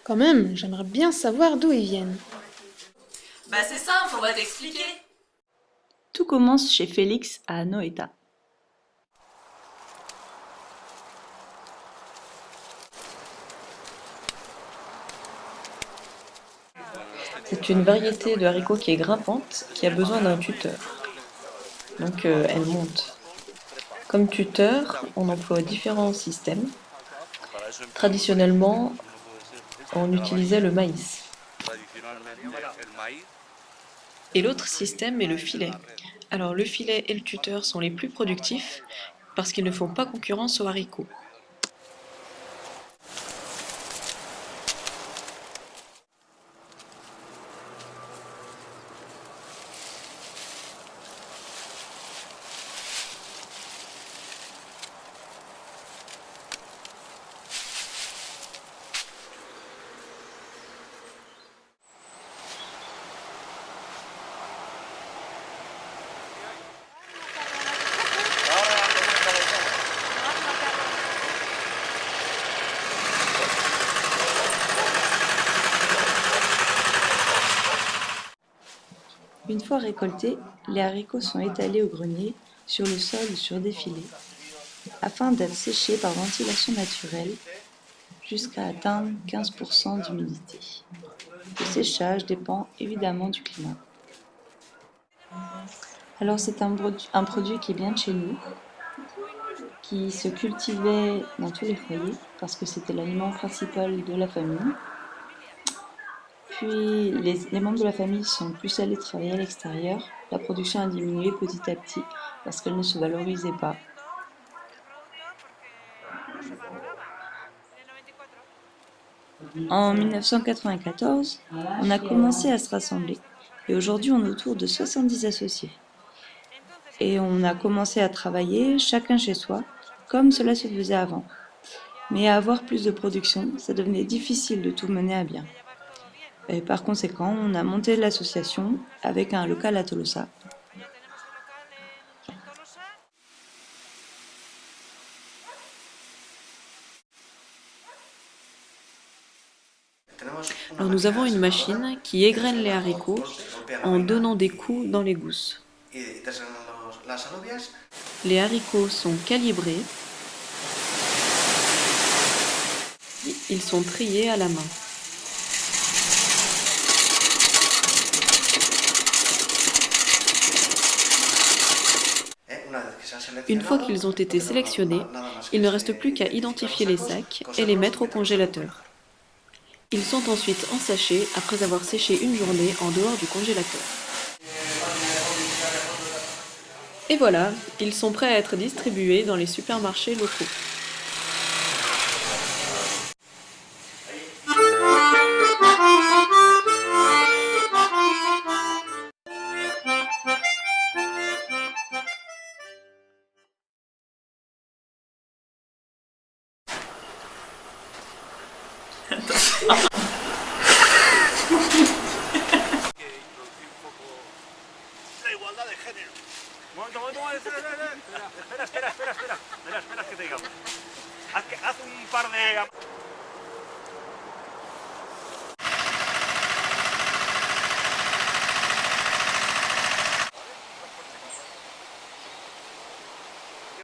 Quand même, j'aimerais bien savoir d'où ils viennent. Bah c'est simple, on va t'expliquer. Tout commence chez Félix à Anoeta. C'est une variété de haricots qui est grimpante, qui a besoin d'un tuteur. Donc elle monte. Comme tuteur, on emploie différents systèmes. Traditionnellement, on utilisait le maïs. Et l'autre système est le filet. Alors le filet et le tuteur sont les plus productifs parce qu'ils ne font pas concurrence aux haricots. Une fois récoltés, les haricots sont étalés au grenier, sur le sol ou sur des filets, afin d'être séchés par ventilation naturelle jusqu'à atteindre 15% d'humidité. Le séchage dépend évidemment du climat. Alors c'est un produit qui vient de chez nous, qui se cultivait dans tous les foyers parce que c'était l'aliment principal de la famille. Puis les membres de la famille sont plus allés travailler à l'extérieur. La production a diminué petit à petit parce qu'elle ne se valorisait pas. En 1994, on a commencé à se rassembler et aujourd'hui on est autour de 70 associés. Et on a commencé à travailler chacun chez soi, comme cela se faisait avant. Mais à avoir plus de production, ça devenait difficile de tout mener à bien. Et par conséquent, on a monté l'association avec un local à Tolosa. Alors nous avons une machine qui égrène les haricots en donnant des coups dans les gousses. Les haricots sont calibrés. Ils sont triés à la main. Une fois qu'ils ont été sélectionnés, il ne reste plus qu'à identifier les sacs et les mettre au congélateur. Ils sont ensuite ensachés après avoir séché une journée en dehors du congélateur. Et voilà, ils sont prêts à être distribués dans les supermarchés locaux. La igualdad de género. Momento, espera que te diga. Haz un par de...